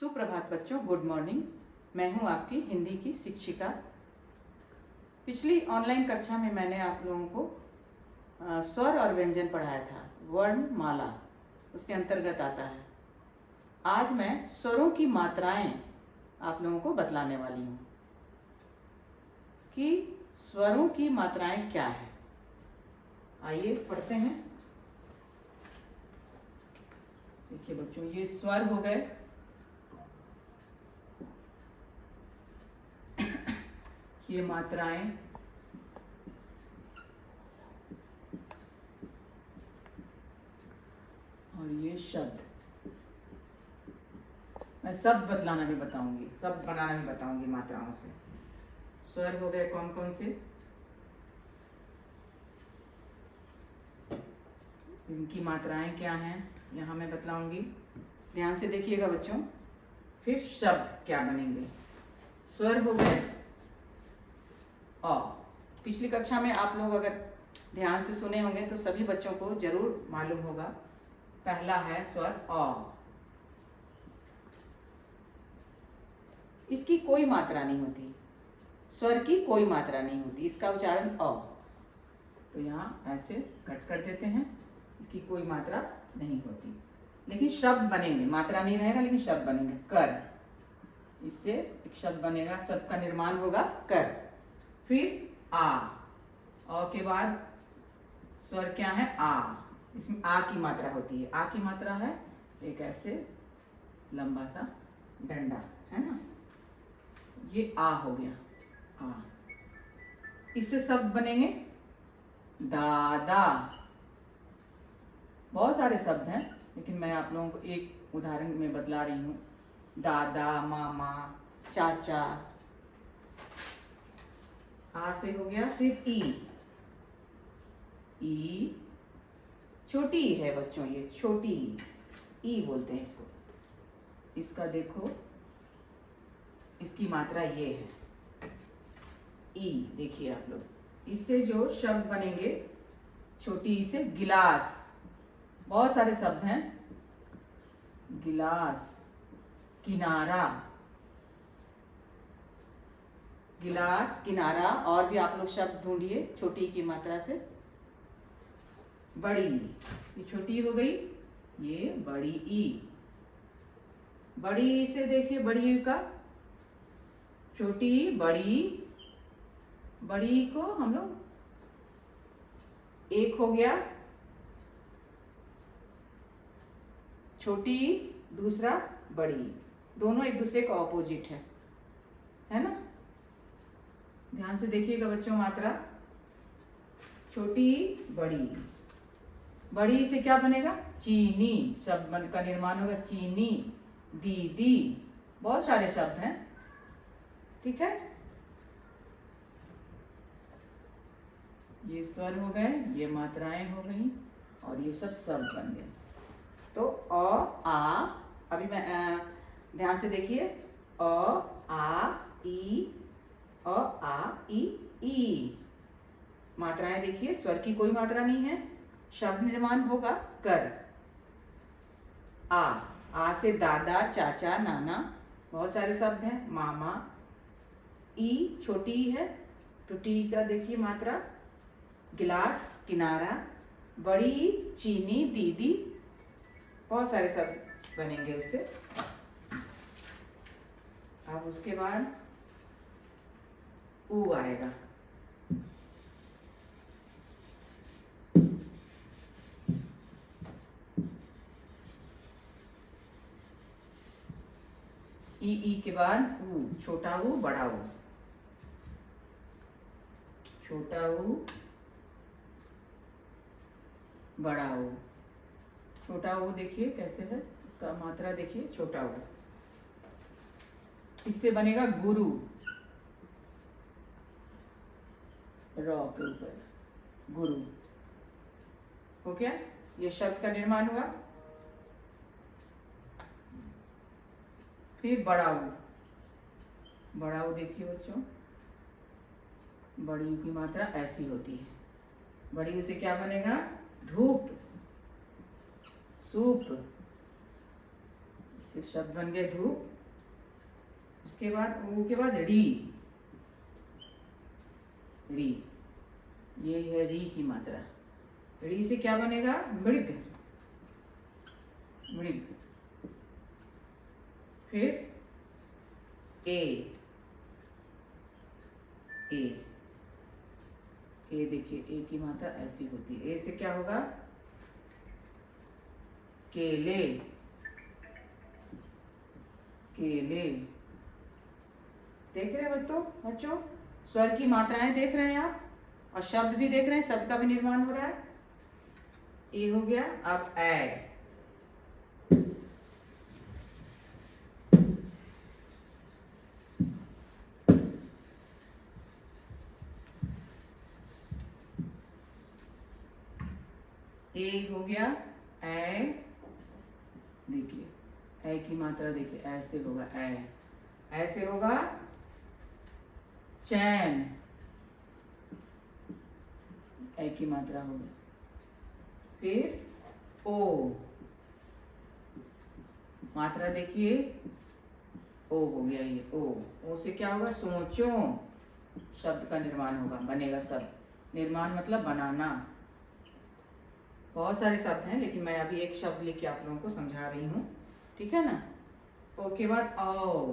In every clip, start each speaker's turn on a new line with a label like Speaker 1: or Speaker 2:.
Speaker 1: सुप्रभात बच्चों, good morning. मैं हूं आपकी हिंदी की शिक्षिका। पिछली ऑनलाइन कक्षा में मैंने आप लोगों को स्वर और व्यंजन पढ़ाया था। वर्णमाला उसके अंतर्गत आता है। आज मैं स्वरों की मात्राएं आप लोगों को बतलाने वाली हूं कि स्वरों की मात्राएं क्या है। आइए पढ़ते हैं। देखिए बच्चों, ये स्वर हो गए। ये मात्राएं, और ये शब्द। मैं सब बतलाना भी बताऊंगी, सब बनाना भी बताऊंगी मात्राओं से। स्वर हो गए कौन कौन से, इनकी मात्राएं क्या हैं यहाँ मैं बतलाऊंगी। ध्यान से देखिएगा बच्चों। फिर शब्द क्या बनेंगे। स्वर हो गए अ। पिछली कक्षा में आप लोग अगर ध्यान से सुने होंगे तो सभी बच्चों को जरूर मालूम होगा। पहला है स्वर अ। इसकी कोई मात्रा नहीं होती, स्वर की कोई मात्रा नहीं होती, इसका उच्चारण अ। तो यहाँ ऐसे कट कर देते हैं, इसकी कोई मात्रा नहीं होती, लेकिन शब्द बनेंगे। मात्रा नहीं रहेगा लेकिन शब्द बनेंगे। कर, इससे एक शब्द बनेगा, शब्द का निर्माण होगा कर। फिर आ के बाद स्वर क्या है आ। इसमें आ की मात्रा होती है। आ की मात्रा है एक ऐसे लंबा सा डंडा, है ना। ये आ हो गया आ। इससे शब्द बनेंगे दादा। बहुत सारे शब्द हैं लेकिन मैं आप लोगों को एक उदाहरण में बतला रही हूँ। दादा, मामा, चाचा। आ से हो गया। फिर ई छोटी है बच्चों, ये छोटी ई बोलते हैं इसको। इसका देखो, इसकी मात्रा ये है ई। देखिए आप लोग, इससे जो शब्द बनेंगे छोटी ई से गिलास। बहुत सारे शब्द हैं। गिलास, किनारा, गिलास, किनारा। और भी आप लोग शब्द ढूंढिए छोटी की मात्रा से। बड़ी, ये छोटी हो गई, ये बड़ी ई। बड़ी से देखिए, बड़ी ई का छोटी बड़ी, बड़ी को हम लोग एक हो गया, छोटी दूसरा बड़ी, दोनों एक दूसरे का ऑपोजिट है ना। ध्यान से देखिएगा बच्चों। मात्रा छोटी बड़ी। बड़ी से क्या बनेगा चीनी। शब्द का निर्माण होगा चीनी, दीदी। बहुत सारे शब्द हैं, ठीक है। ये स्वर हो गए, ये मात्राएं हो गई, और ये सब शब्द बन गए। तो अ आ, अभी मैं ध्यान से देखिए। अ आ ई, अ आ ई। मात्राएं देखिए, स्वर की कोई मात्रा नहीं है। शब्द निर्माण होगा कर। आ से दादा, चाचा, नाना। बहुत सारे शब्द हैं। मामा। ई छोटी ई है, छोटी ई का देखिए मात्रा गिलास, किनारा। बड़ी ई चीनी, दीदी। बहुत सारे शब्द बनेंगे उससे। अब उसके बाद ऊ आएगा। ई के बाद ऊ, छोटा ऊ, बड़ा ऊ। छोटा ऊ, बड़ा ऊ। छोटा ऊ देखिए कैसे है, इसका मात्रा देखिए छोटा ऊ। इससे बनेगा गुरु, रॉ के ऊपर गुरु हो गया। ये शब्द का निर्माण हुआ। फिर बड़ा ऊ। बड़ा ऊ देखिए बच्चों, बड़ी ऊ की मात्रा ऐसी होती है। बड़ी ऊ से क्या बनेगा धूप, सूप। ऐसे शब्द बन गए धूप। उसके बाद ऊ के बाद री, री, ये है री की मात्रा। री से क्या बनेगा? मृग, मृग। फिर ए, ए, ए देखिए ए की मात्रा ऐसी होती है। ए से क्या होगा? केले, केले। देख रहे हैं बच्चों स्वर की मात्राएं देख रहे हैं आप, और शब्द भी देख रहे हैं, शब्द का भी निर्माण हो रहा है। ए हो गया। अब ए, ए हो गया। ए देखिए ए की मात्रा देखिए ऐसे होगा, ए ऐसे होगा। चैन, ए की मात्रा होगी। फिर ओ, मात्रा देखिए ओ हो गया, ये ओ से क्या होगा? सोचो, शब्द का निर्माण होगा, बनेगा शब्द। निर्माण मतलब बनाना। बहुत सारे शब्द हैं लेकिन मैं अभी एक शब्द लेके आप लोगों को समझा रही हूँ, ठीक है ना। ओ के बाद औ,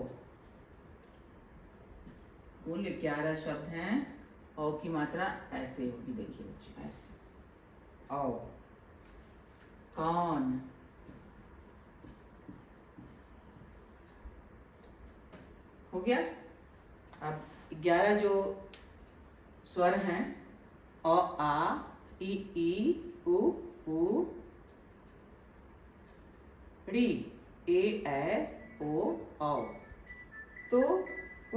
Speaker 1: कुल 11 शब्द हैं। औ की मात्रा ऐसे होगी, देखिए बच्चों ऐसे। औ, कौन, हो गया। अब 11 जो स्वर हैं, अ, आ, ई, उ, री, ए, ओ, औ। तो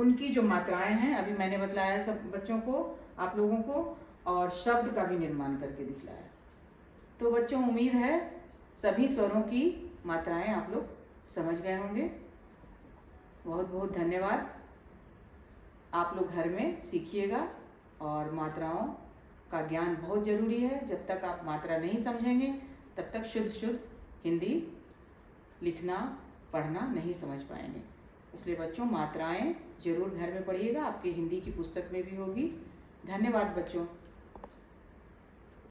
Speaker 1: उनकी जो मात्राएं हैं अभी मैंने बतलाया सब बच्चों को, आप लोगों को, और शब्द का भी निर्माण करके दिखलाया। तो बच्चों उम्मीद है सभी स्वरों की मात्राएं आप लोग समझ गए होंगे। बहुत बहुत धन्यवाद। आप लोग घर में सीखिएगा, और मात्राओं का ज्ञान बहुत ज़रूरी है। जब तक आप मात्रा नहीं समझेंगे तब तक शुद्ध हिंदी लिखना पढ़ना नहीं समझ पाएंगे। इसलिए बच्चों मात्राएं जरूर घर में पढ़िएगा, आपके हिंदी की पुस्तक में भी होगी। धन्यवाद बच्चों।